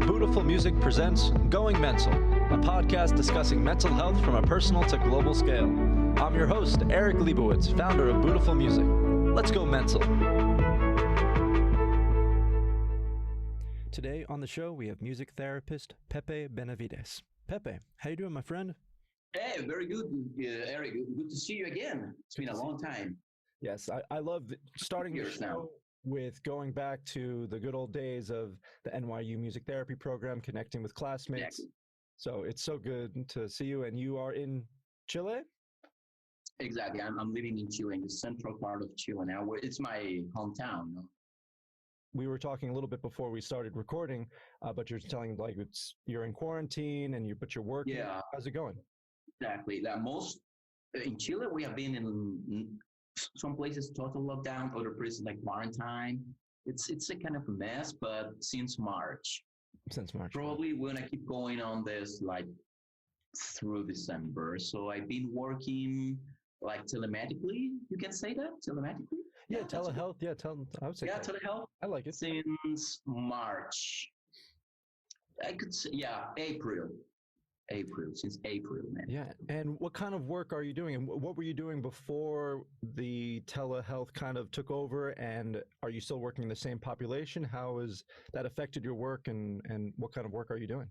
Beautiful Music presents Going Mental, a podcast discussing mental health from a personal to global scale. I'm your host, Eric Leibowitz, founder of Beautiful Music. Let's go mental. Today on the show, we have music therapist Pepe Benavides. Pepe, how you doing, my friend? Hey, very good, Eric. Good to see you again. It's been a long time. Yes, I love starting the show with going back to the good old days of the NYU music therapy program, connecting with classmates. Exactly. So it's so good to see you. And you are in Chile? Exactly. I'm living in Chile, in the central part of Chile now. It's my hometown. No? We were talking a little bit before we started recording, but you're telling like you're in quarantine and you're working. Yeah. How's it going? Exactly. In Chile, we have been in some places total lockdown, other places like quarantine. It's a kind of a mess, but since March. Probably we're gonna keep going on this like through December. So I've been working like telematically. You can say that telematically. Yeah, telehealth. Yeah, I would say. Yeah, telehealth. I like it. Since March, I could say April, since April, man. Yeah, and what kind of work are you doing, and what were you doing before the telehealth kind of took over? And are you still working in the same population? How has that affected your work, and what kind of work are you doing?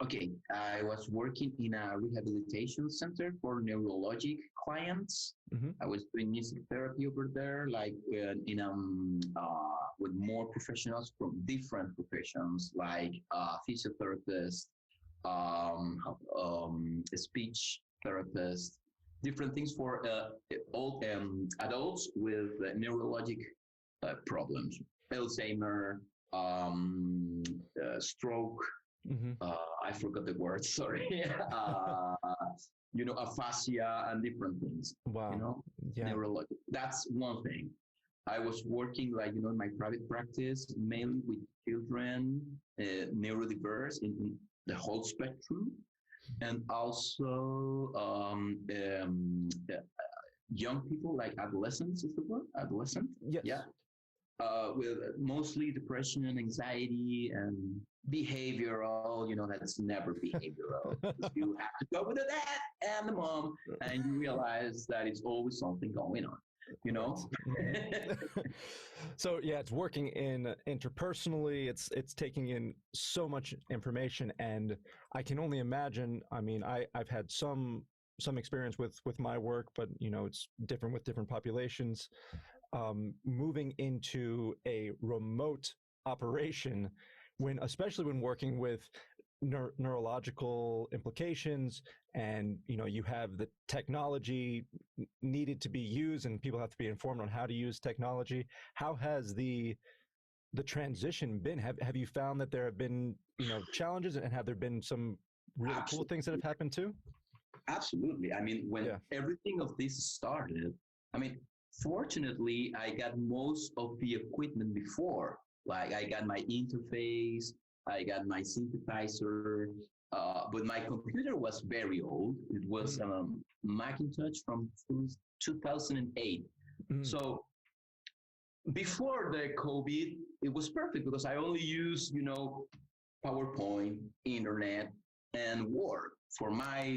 Okay, I was working in a rehabilitation center for neurologic clients. Mm-hmm. I was doing music therapy over there, like with more professionals from different professions, like physiotherapists, speech therapists, different things for all adults with neurologic problems, Alzheimer, stroke. Mm-hmm. I forgot the word. Sorry. Aphasia and different things. Wow. Yeah. Neurologic. That's one thing. I was working in my private practice, mainly with children, neurodiverse in the whole spectrum, and also young people, like adolescents is the word? Adolescent? Yes. Yeah. With mostly depression and anxiety and behavioral, that's never behavioral. You have to go with the dad and the mom, and you realize that it's always something going on, Mm-hmm. So yeah, it's working in interpersonally. It's taking in so much information, and I can only imagine. I mean, I've had some experience with my work, but it's different with different populations. Moving into a remote operation, especially when working with neurological implications, and you have the technology needed to be used, and people have to be informed on how to use technology. How has the transition been? Have you found that there have been challenges, and have there been some really cool things that have happened too? Absolutely. I mean, when everything of this started, fortunately, I got most of the equipment before. Like I got my interface, I got my synthesizer, but my computer was very old. It was Macintosh from 2008. Mm. So before the COVID, it was perfect because I only used, PowerPoint, internet, and Word for my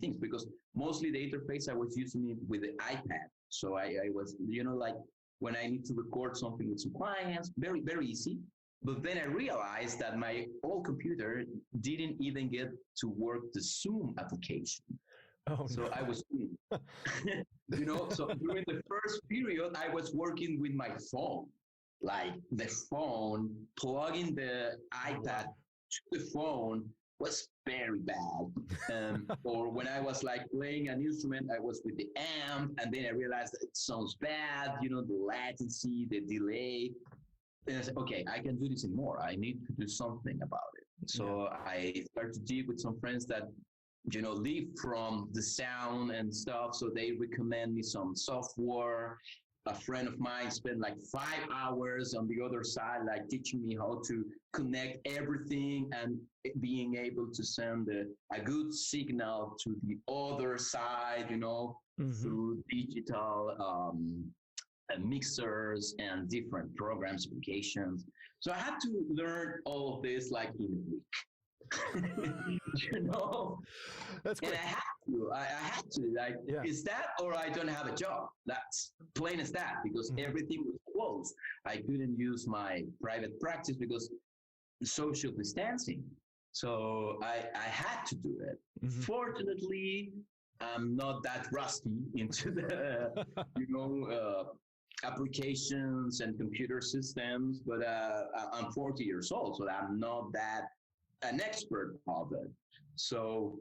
things, because mostly the interface I was using it with the iPad. So I was, like when I need to record something with some clients, very, very easy. But then I realized that my old computer didn't even get to work the Zoom application. Oh, so no. I was, so during the first period, I was working with my phone, like the phone, plugging the iPad to the phone was very bad. Or when I was like playing an instrument, I was with the amp, and then I realized that it sounds bad, the latency, the delay. And I said, okay, I can do this anymore. I need to do something about it. So I started to deal with some friends that, live from the sound and stuff. So they recommend me some software. A friend of mine spent like 5 hours on the other side, like teaching me how to connect everything and being able to send a good signal to the other side, through digital mixers and different programs, applications. So I had to learn all of this like in a week. you know, That's and quick. I had to, like, Yeah. is that or I don't have a job? That's plain as that, because everything was closed. I couldn't use my private practice because social distancing. So I had to do it. Fortunately, I'm not that rusty into the, applications and computer systems, but I'm 40 years old, so I'm not that an expert of it. So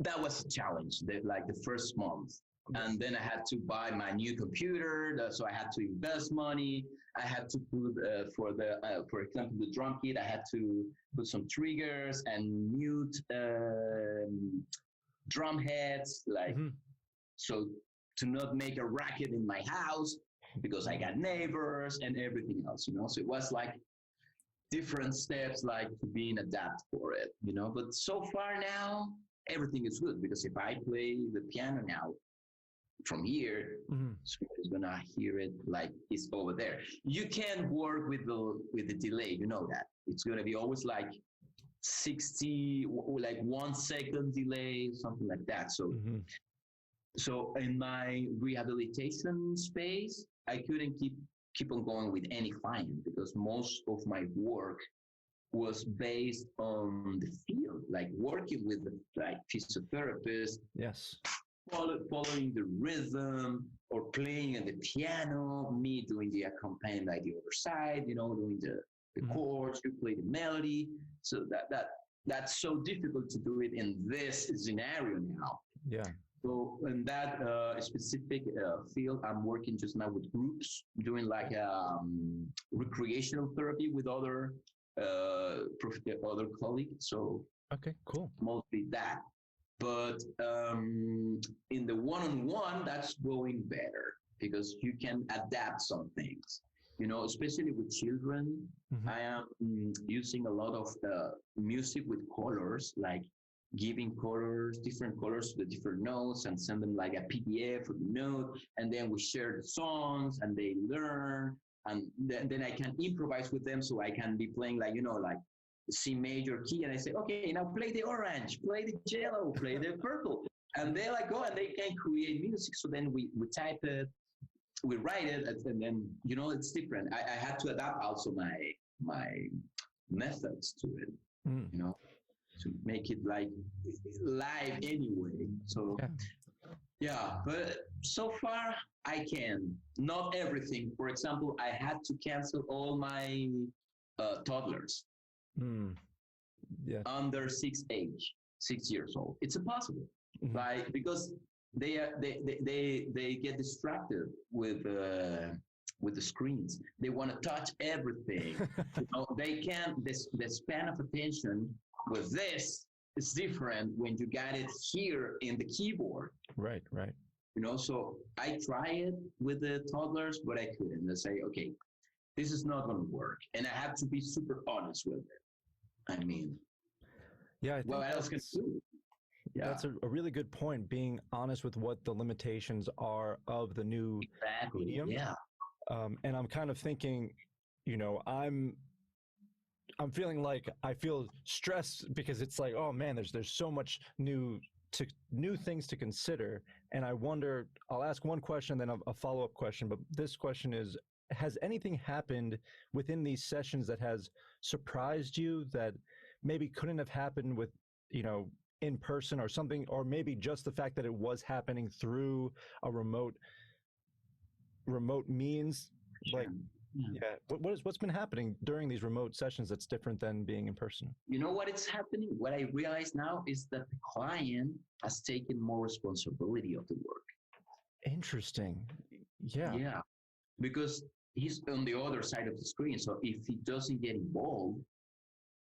that was a challenge, like the first month. And then I had to buy my new computer, so I had to invest money. I had to put for example, the drum kit. I had to put some triggers and mute drum heads, like so to not make a racket in my house because I got neighbors and everything else. So it was like different steps, like to being adapt for it. But so far now, everything is good because if I play the piano now from here, someone's gonna hear it like it's over there. You can't work with the delay, that it's gonna be always like 60, like 1 second delay, something like that. So in my rehabilitation space, I couldn't keep on going with any client because most of my work was based on the field, like working with like physiotherapists. Yes. Following the rhythm or playing on the piano, me doing the accompaniment by the other side, doing the chords, you play the melody. So that's so difficult to do it in this scenario now. Yeah. So in that specific field, I'm working just now with groups, doing like recreational therapy with other colleagues. So okay, cool. Mostly that. But in the one-on-one, that's going better because you can adapt some things, especially with children. I am using a lot of music with colors, like giving colors, different colors to the different notes and send them like a PDF for the note. And then we share the songs and they learn. And then I can improvise with them. So I can be playing like, like C major key, and I say, okay, now play the orange, play the yellow, play the purple, and they like go and they can create music. So then we type it, we write it, and then it's different. I had to adapt also my methods to it, to make it like live anyway. So yeah, but so far I can. Not everything. For example, I had to cancel all my toddlers. Yeah. Under 6 years old. It's impossible, right? Because they get distracted with the screens. They want to touch everything. They can't. The span of attention with this is different when you got it here in the keyboard. Right. So I try it with the toddlers, but I couldn't. I say, okay, this is not going to work, and I have to be super honest with it. I mean, yeah, I think what else can do? Yeah. That's a really good point, being honest with what the limitations are of the new medium. Yeah. And I'm kind of thinking, I'm feeling like I feel stressed because it's like, oh man, there's so much new things to consider. And I wonder, I'll ask one question, then a follow-up question, but this question is, has anything happened within these sessions that has surprised you that maybe couldn't have happened with, in person or something, or maybe just the fact that it was happening through a remote means? Like, what's been happening during these remote sessions that's different than being in person? What is happening? What I realize now is that the client has taken more responsibility of the work. Interesting. Yeah. Because he's on the other side of the screen. So if he doesn't get involved,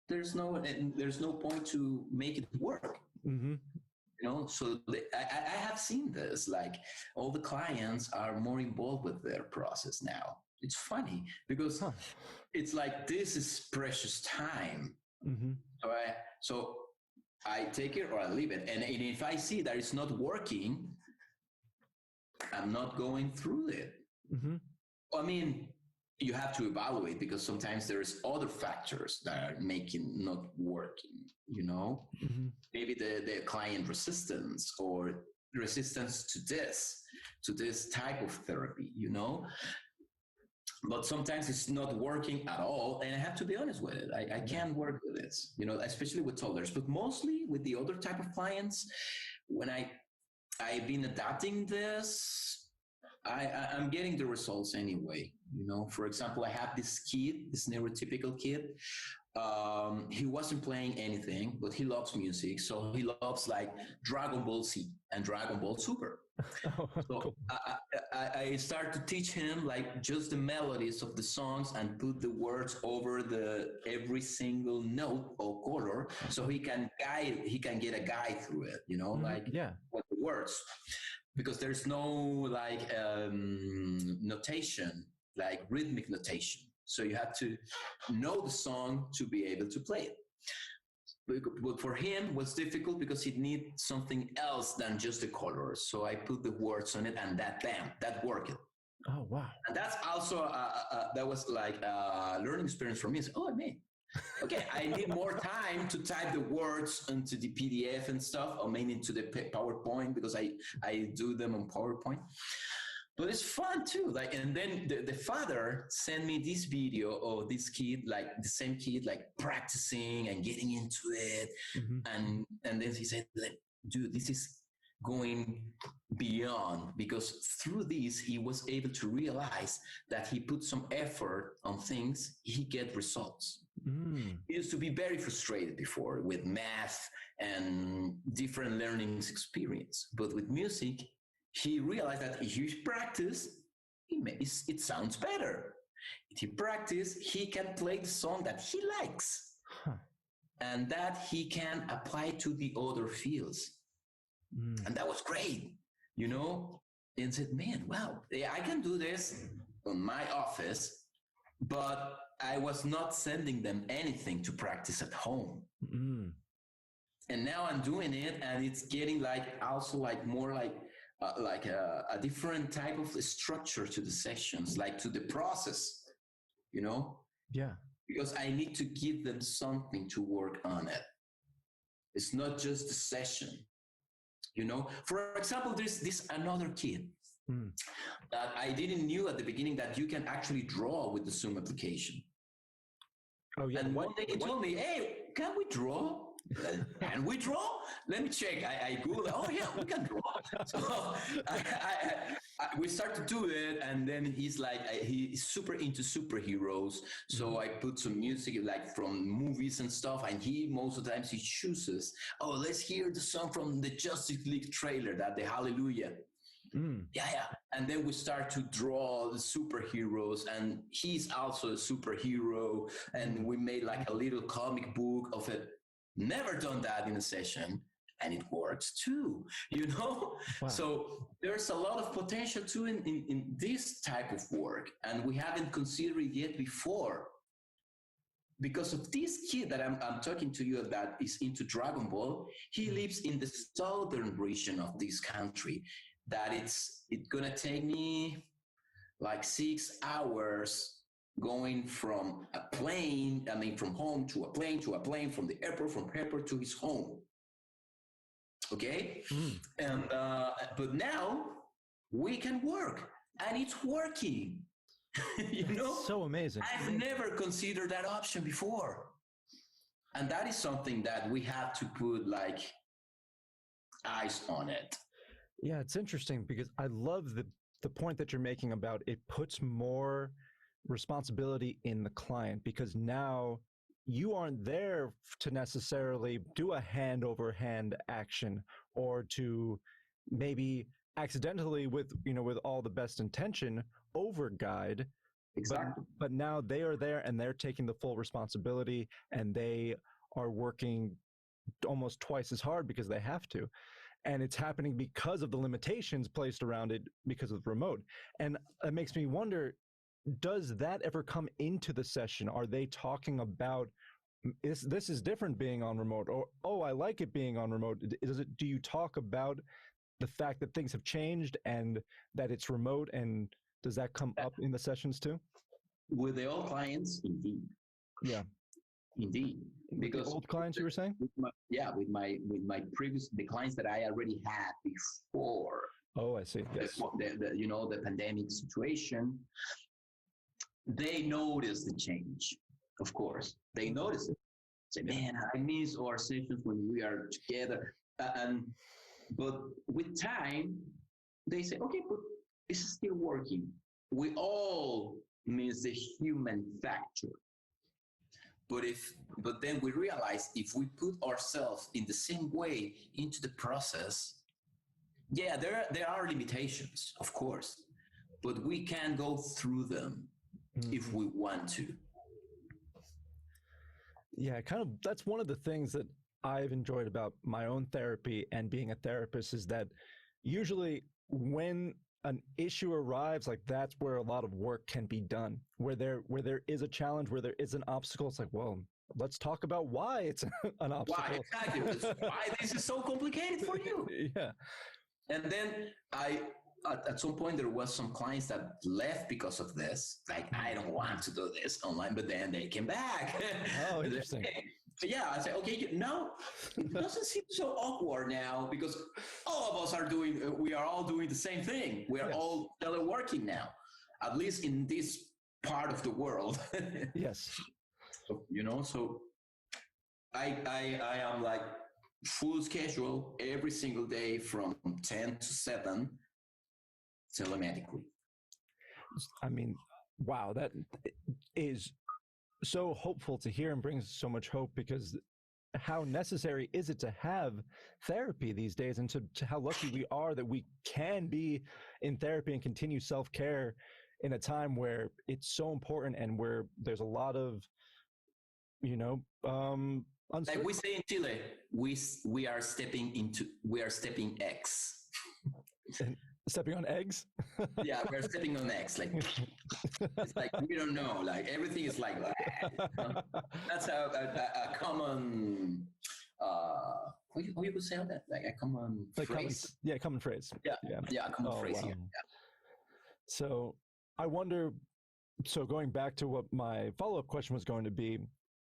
there's no point to make it work. So I have seen this, like all the clients are more involved with their process now. It's funny because it's like, this is precious time. So I take it or I leave it. And if I see that it's not working, I'm not going through it. I mean, you have to evaluate, because sometimes there's other factors that are making not working, you know. Mm-hmm. Maybe the client resistance, or resistance to this type of therapy, you know. But sometimes it's not working at all, and I have to be honest with it. I can't work with this, you know, especially with toddlers, but mostly with the other type of clients. When I've been adapting this, I'm getting the results anyway. You know, for example, I have this kid, this neurotypical kid. He wasn't playing anything, but he loves music. So he loves like Dragon Ball Z and Dragon Ball Super. Oh, So cool. I start to teach him like just the melodies of the songs and put the words over the every single note or color, so he can get a guide through it, you know, like Yeah. what the words, because there's no like notation, like rhythmic notation. So you have to know the song to be able to play it. But for him was difficult because he needed something else than just the colors. So I put the words on it, and that worked. Oh, wow. And that's also that was like a learning experience for me. So, oh man, okay, I need more time to type the words into the PDF and stuff, or maybe into the PowerPoint, because I do them on PowerPoint. But it's fun too. Like, and then the father sent me this video of this kid, like the same kid, like practicing and getting into it. Mm-hmm. And then he said, like, dude, this is going beyond, because through this, he was able to realize that he put some effort on things, he get results. He used to be very frustrated before with math and different learnings experience. But with music, he realized that if he practice, it sounds better. If he practice, he can play the song that he likes, and that he can apply to the other fields. And that was great, you know. And said, man, wow, yeah, I can do this on my office, but I was not sending them anything to practice at home. And now I'm doing it, and it's getting like also like more like a different type of structure to the sessions, like to the process, you know? Yeah. Because I need to give them something to work on it. It's not just the session, you know? For example, there's this another kid that I didn't knew at the beginning that you can actually draw with the Zoom application. Oh, yeah. And one day he told me, hey, can we draw? Can we draw? Let me check. I Googled, oh yeah, we can draw. So we start to do it, and then he's like, he's super into superheroes. So I put some music like from movies and stuff, and he most of the times he chooses, oh, let's hear the song from the Justice League trailer, that the Hallelujah. Yeah. And then we start to draw the superheroes, and he's also a superhero. And we made like a little comic book of it. Never done that in a session, and it works too, you know? Wow. So there's a lot of potential too in this type of work, and we haven't considered it yet before. Because of this kid that I'm talking to you that is into Dragon Ball, he lives in the southern region of this country. That it's gonna take me like 6 hours going from a plane, from home to a plane, from the airport, from airport to his home. Okay? And but now we can work, and it's working. You know? So amazing. I've never considered that option before. And that is something that we have to put like eyes on it. Yeah, it's interesting because I love the point that you're making about it puts more responsibility in the client, because now you aren't there to necessarily do a hand over hand action, or to maybe accidentally, with all the best intention, over guide. Exactly. But now they are there, and they're taking the full responsibility, and they are working almost twice as hard because they have to. And it's happening because of the limitations placed around it because of the remote. And it makes me wonder, does that ever come into the session? Are they talking about this is different being on remote, or, oh, I like it being on remote? Do you talk about the fact that things have changed and that it's remote, and does that come up in the sessions too? With the old clients, indeed, Yeah. indeed, With the because old clients you were saying? with my previous the clients that I already had before Oh, I see. Yes. the pandemic situation, they noticed the change. Of course, they noticed it. Say, man, I miss our sessions when we are together. And but with time, they say, okay, but it's still working. We all miss the human factor. But then we realize if we put ourselves in the same way into the process, yeah, there are limitations, of course, but we can go through them if we want to. Yeah, kind of that's one of the things that I've enjoyed about my own therapy and being a therapist is that usually when an issue arrives, like that's where a lot of work can be done. Where there is a challenge, where there is an obstacle, it's like, well, let's talk about why it's an obstacle. Why exactly? Why this is so complicated for you? Yeah. And then at some point there was some clients that left because of this. Like, I don't want to do this online, but then they came back. Oh, interesting. Yeah, I said, okay, no, it doesn't seem so awkward now because all of us we are all doing the same thing. We are all teleworking now, at least in this part of the world. Yes. So I am like full schedule every single day from 10 to 7 telematically. I mean, wow, that is so hopeful to hear and brings so much hope because how necessary is it to have therapy these days and to how lucky we are that we can be in therapy and continue self-care in a time where it's so important and where there's a lot of, like we say in Chile, we are stepping X. Stepping on eggs? Yeah, we're stepping on eggs. Like it's like we don't know. Like everything is like that. That's a common. How you could say that? Like a common phrase. Common phrase. Yeah, common phrase. Wow. Yeah. So I wonder. So going back to what my follow-up question was going to be,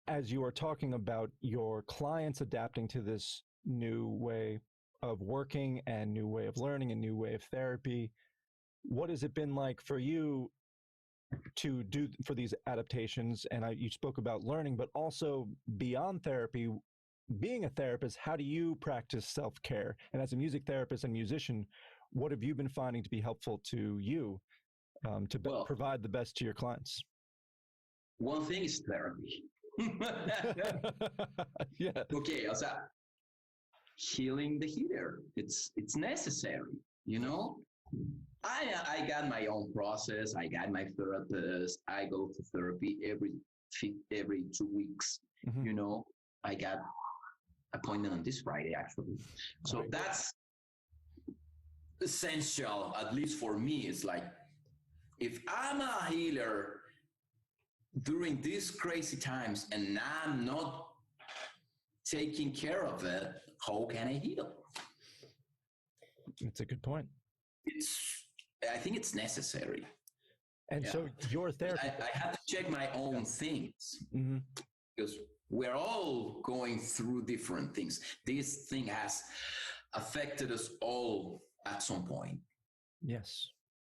as you are talking about your clients adapting to this new way of working and new way of learning and new way of therapy, what has it been like for you to do for these adaptations? And you spoke about learning, but also beyond therapy, being a therapist, how do you practice self-care? And as a music therapist and musician, what have you been finding to be helpful to you to provide the best to your clients? One thing is therapy. Yeah. Okay, o sea, healing the healer. It's necessary, I got my own process. I got my therapist. I go to therapy every 2 weeks. Mm-hmm. I got appointment on this Friday actually. So that's essential, at least for me. It's like if I'm a healer during these crazy times and I'm not taking care of it, how can I heal? That's a good point. I think it's necessary. And so your therapy... I have to check my own things because we're all going through different things. This thing has affected us all at some point. Yes.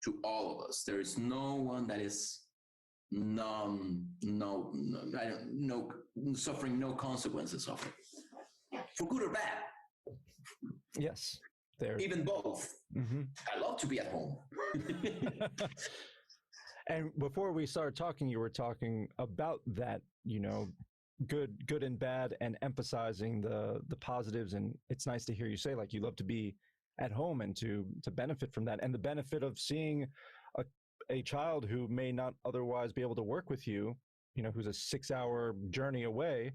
To all of us. There is no one that is suffering no consequences of it, for good or bad. Yes. Even both. Mm-hmm. I love to be at home. And before we started talking, you were talking about that, good and bad, and emphasizing the positives. And it's nice to hear you say, like, you love to be at home and to benefit from that, and the benefit of seeing a child who may not otherwise be able to work with you, who's a 6-hour journey away,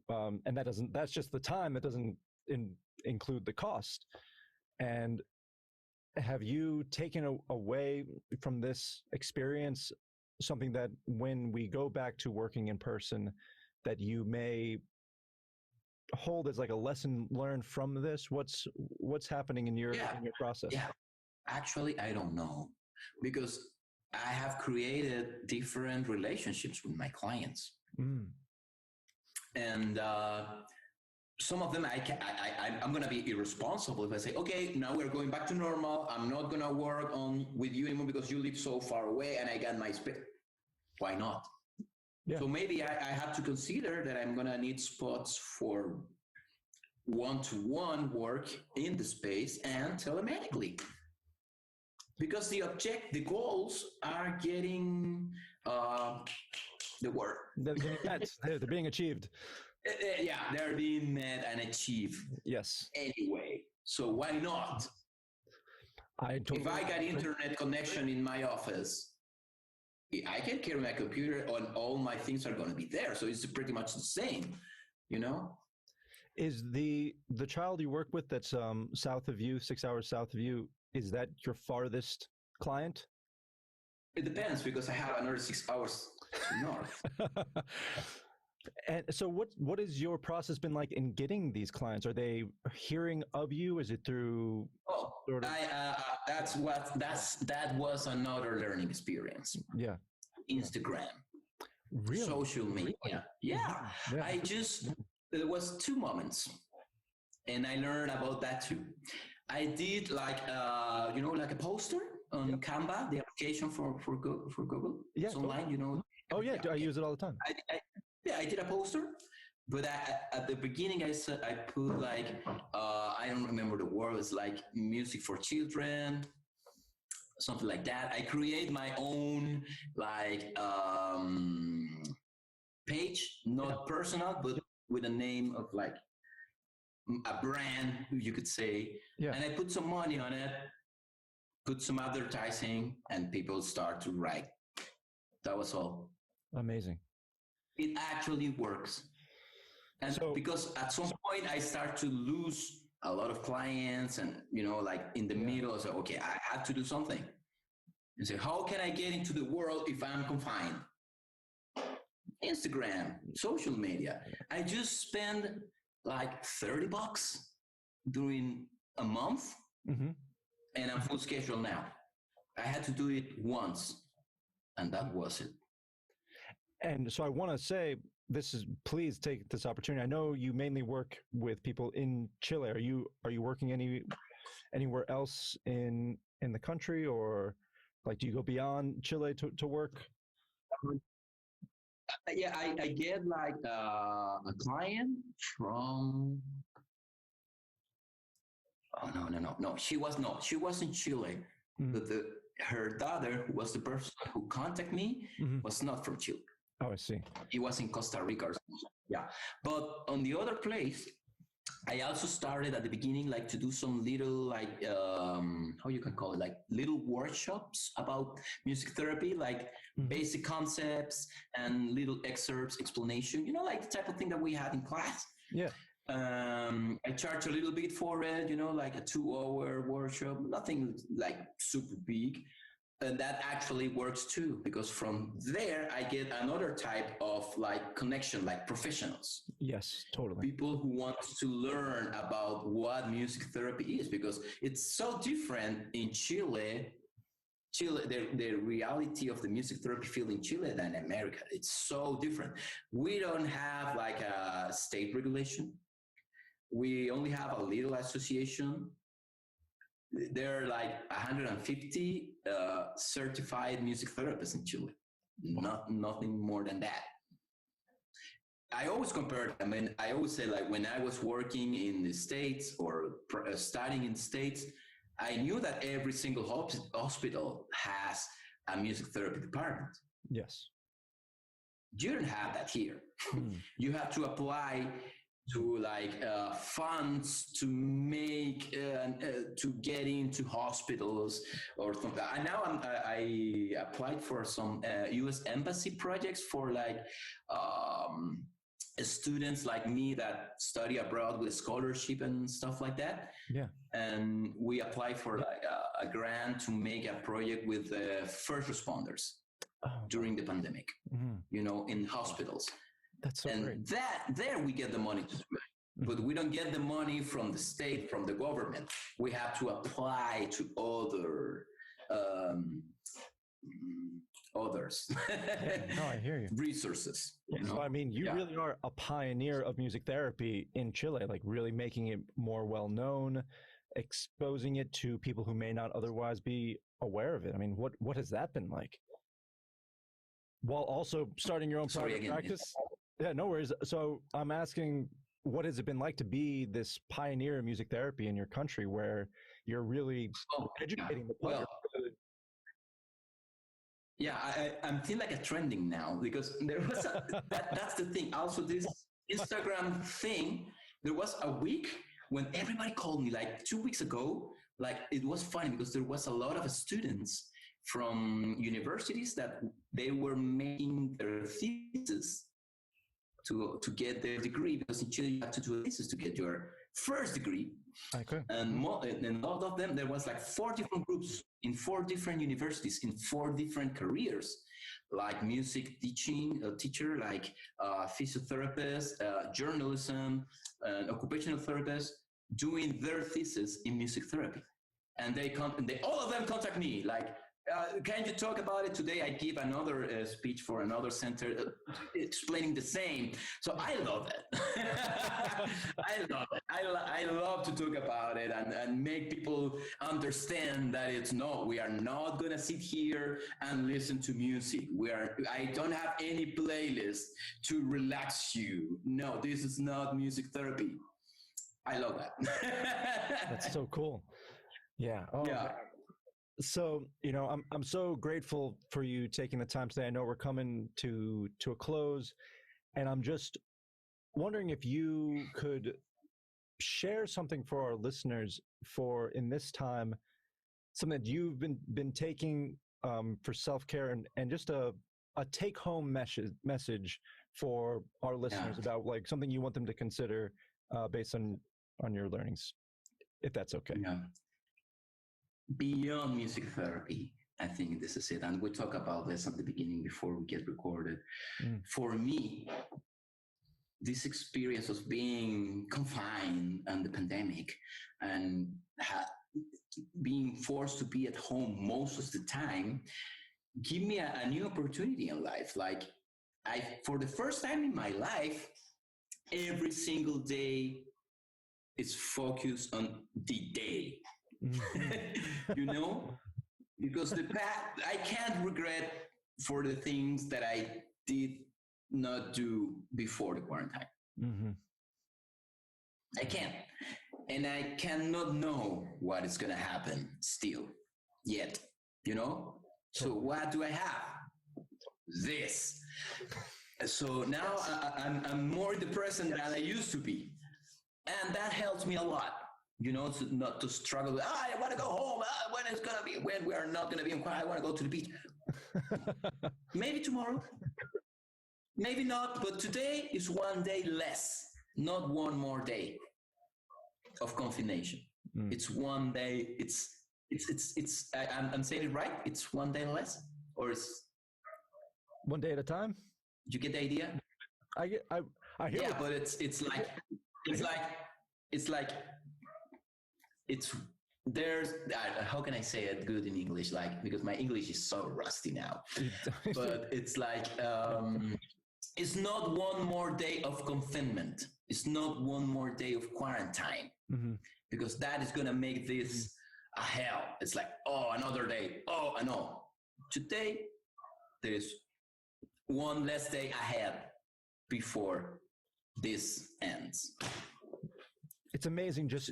and that's just the time. That doesn't include the cost. And have you taken away from this experience something that when we go back to working in person, that you may hold as like a lesson learned from this? What's happening in your process? Yeah, actually, I don't know, because I have created different relationships with my clients. Mm. And some of them I'm going to be irresponsible if I say, okay, now we're going back to normal. I'm not going to work on with you anymore because you live so far away and I got my space. Why not? Yeah. So maybe I have to consider that I'm going to need spots for one-to-one work in the space and telematically. Because the goals are getting the word. They're getting met. They're being achieved. Yeah, they're being met and achieved. Yes. Anyway, so why not? If I got internet connection in my office, I can carry my computer and all my things are going to be there. So it's pretty much the same, you know? Is the child you work with that's south of you, 6 hours south of you, is that your farthest client? It depends because I have another 6 hours north. And so what has your process been like in getting these clients? Are they hearing of you? Is it through sort of... that was another learning experience. Yeah. Instagram. Really? Social media. Really? Yeah. There was 2 moments and I learned about that too. I did like a poster on Canva, the application for Google. Yeah. It's online, Oh yeah, I use it all the time. I did a poster, but at the beginning I put like I don't remember the word. It's like music for children, something like that. I create my own like page, not personal, but with a name of like a brand, you could say. Yeah. And I put some money on it, put some advertising, and people start to write. That was all. Amazing. It actually works. And because at some point I start to lose a lot of clients and, like in the middle, I say, okay, I have to do something. And say, how can I get into the world if I'm confined? Instagram, social media. I just spend like $30 during a month and I'm full schedule now. I had to do it once and that was it. And so I want to say please take this opportunity. I know you mainly work with people in Chile. Are you working anywhere else in the country, or like do you go beyond Chile to work? Yeah, I get like a client from. Oh no. She was in Chile, but her daughter, who was the person who contacted me, was not from Chile. Oh, I see. He was in Costa Rica or something. Yeah. But on the other place, I also started at the beginning, like to do some little, like, how you can call it, like little workshops about music therapy, like basic concepts and little excerpts, explanation, like the type of thing that we had in class. Yeah. I charge a little bit for it, like a 2-hour workshop, nothing like super big. And that actually works too, because from there I get another type of like connection, like professionals. Yes, totally. People who want to learn about what music therapy is, because it's so different in Chile, the reality of the music therapy field in Chile than America. It's so different. We don't have like a state regulation. We only have a little association. There are like 150 certified music therapists in Chile. Nothing more than that. I always compare. I always say, like, when I was working in the States or studying in the States, I knew that every single hospital has a music therapy department. Yes. You don't have that here. You have to apply to like funds to make to get into hospitals or something. And now I applied for some U.S. embassy projects for like students like me that study abroad with scholarship and stuff like that. Yeah. And we applied for like a grant to make a project with first responders during the pandemic, in hospitals. That's so great. There we get the money to do it. But we don't get the money from the state, from the government. We have to apply to other others No, I hear you. resources. So, I mean, you really are a pioneer of music therapy in Chile, like really making it more well known, exposing it to people who may not otherwise be aware of it. I mean, what has that been like? While also starting your own private practice? Yeah, no worries. So I'm asking, what has it been like to be this pioneer in music therapy in your country where you're really educating the public? Yeah, I'm feeling like a trending now because there was that's the thing. Also, this Instagram thing, there was a week when everybody called me like 2 weeks ago. Like it was funny because there was a lot of students from universities that they were making their thesis to get their degree, because in Chile you have to do a thesis to get your first degree. Okay. And a lot of them, there was like 4 different groups in 4 different universities in 4 different careers, like music teaching, a teacher, like physiotherapist, journalism, occupational therapist, doing their thesis in music therapy. And all of them contact me like, can you talk about it today? I give another speech for another center explaining the same. So I love it. I love it. I love to talk about it and make people understand that we are not going to sit here and listen to music. I don't have any playlist to relax you. No, this is not music therapy. I love that. That's so cool. Yeah. Oh, yeah. Man. So, I'm so grateful for you taking the time today. I know we're coming to a close, and I'm just wondering if you could share something for our listeners in this time, something that you've been taking for self-care, and just a take-home message for our listeners about like something you want them to consider based on your learnings, if that's okay. Yeah. Beyond music therapy, I think this is it. And we talk about this at the beginning before we get recorded. For me, this experience of being confined and the pandemic and being forced to be at home most of the time give me a new opportunity in life. Like for the first time in my life, every single day is focused on the day. Because I can't regret for the things that I did not do before the quarantine. I can't. And I cannot know what is going to happen still yet, So what do I have? This. So now I'm more in the present than I used to be. And that helps me a lot. Not to struggle. I want to go home. When it's going to be, when we are not going to be in quiet, I want to go to the beach. Maybe tomorrow. Maybe not. But today is one day less, not one more day of confination. It's one day. I'm saying it right. It's one day less, or it's one day at a time. You get the idea? I hear. Yeah, but it's there's how can I say it good in English, like, because my English is so rusty now. But it's like it's not one more day of confinement, it's not one more day of quarantine, because that is going to make this a hell. It's like, another day, I know today there's one less day ahead before this ends. It's amazing just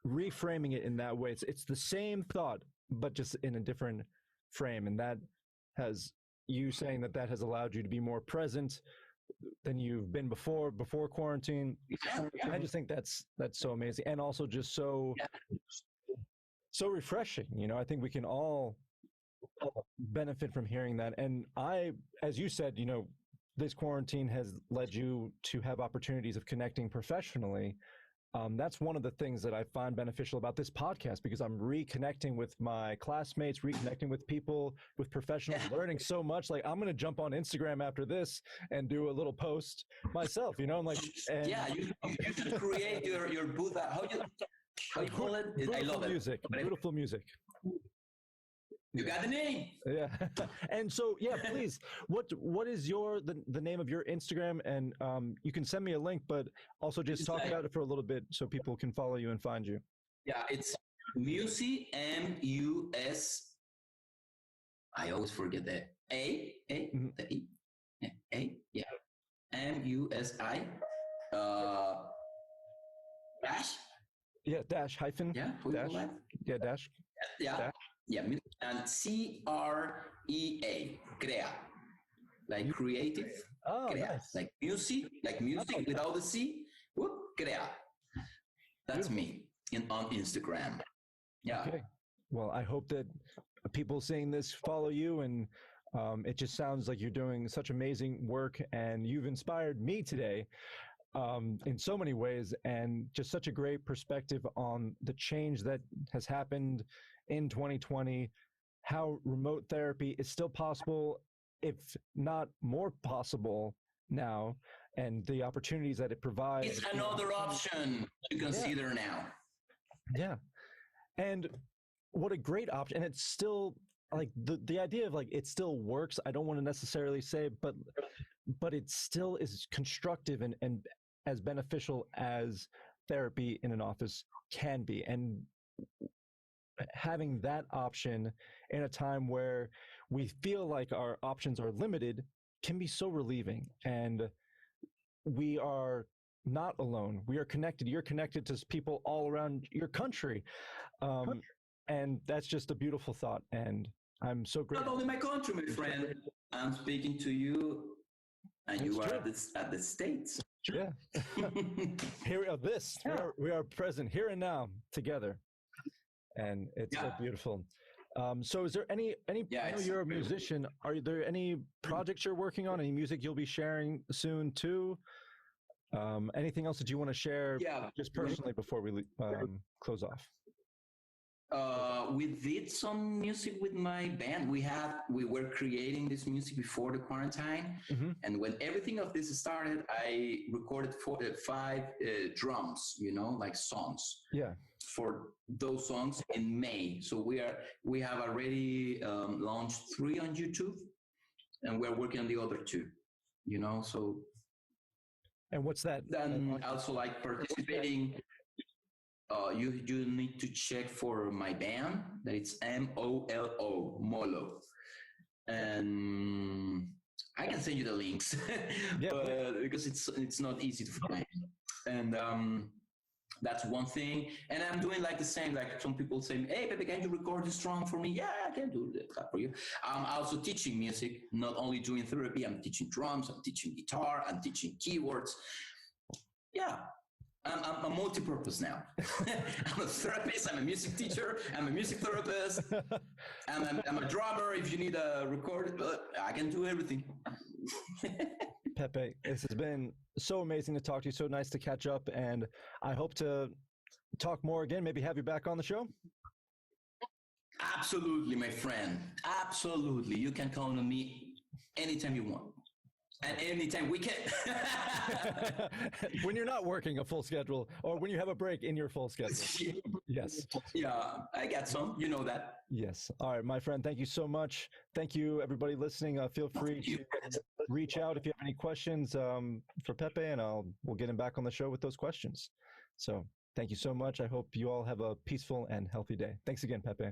reframing it in that way. It's the same thought, but just in a different frame. And that has you saying that has allowed you to be more present than you've been before quarantine. Yeah. I just think that's so amazing. And also just so refreshing. I think we can all benefit from hearing that. And as you said, this quarantine has led you to have opportunities of connecting professionally. That's one of the things that I find beneficial about this podcast, because I'm reconnecting with my classmates, reconnecting with people, with professionals, learning so much. Like, I'm going to jump on Instagram after this and do a little post myself, you should create your booth. How you call it? I love music. it. Beautiful music. You got the name. Yeah. And so, yeah, please, what is the name of your Instagram? And you can send me a link, but also just talk about it for a little bit so people can follow you and find you. Yeah, it's Musi, M-U-S. I always forget the the E, yeah, M-U-S-I, dash. Yeah, dash, hyphen. Yeah, dash. Yeah, dash. Yeah, dash. yeah, and C-R-E-A, crea, like creative. Oh, crea. nice. Like music without the C. Whoop, crea. That's me on Instagram. Yeah. Okay. Well, I hope that people seeing this follow you, and it just sounds like you're doing such amazing work, and you've inspired me today in so many ways, and just such a great perspective on the change that has happened in 2020, how remote therapy is still possible, if not more possible now, and the opportunities that it provides. It's another option to consider now. Yeah. And what a great option. And it's still like the idea of like it still works. I don't want to necessarily say, but it still is constructive and as beneficial as therapy in an office can be. And having that option in a time where we feel like our options are limited can be so relieving. And we are not alone. We are connected. You're connected to people all around your country. And that's just a beautiful thought. And I'm so grateful. Not only my country, my friend. I'm speaking to you, and you are at the States. Yeah. We are present here and now together. And it's so beautiful. So is there any I know you're a musician. Are there any projects you're working on? Any music you'll be sharing soon too? Anything else that you want to share just personally before we close off? We did some music with my band. We were creating this music before the quarantine. And when everything of this started, I recorded 5 drums, like songs. Yeah. For those songs in May. So we have already launched 3 on YouTube, and we're working on the other 2, so. And what's that? Then also like participating, you need to check for my band, that it's MOLO, Molo. And I can send you the links, but because it's not easy to find. And that's one thing. And I'm doing like the same, like some people say, hey, Pepe, can you record this drum for me? Yeah, I can do that for you. I'm also teaching music, not only doing therapy. I'm teaching drums, I'm teaching guitar, I'm teaching keyboards. Yeah, I'm a multi-purpose now. I'm a therapist, I'm a music teacher, I'm a music therapist, I'm a drummer. If you need a record, I can do everything. Pepe, this has been so amazing to talk to you. So nice to catch up, and I hope to talk more again. Maybe have you back on the show. Absolutely, my friend. Absolutely, you can call on me anytime you want, and anytime we can. When you're not working a full schedule, or when you have a break in your full schedule. Yes. Yeah, I got some. You know that. Yes. All right, my friend. Thank you so much. Thank you, everybody listening. Feel free to reach out if you have any questions for Pepe, and we'll get him back on the show with those questions. So thank you so much. I hope you all have a peaceful and healthy day. Thanks again, Pepe.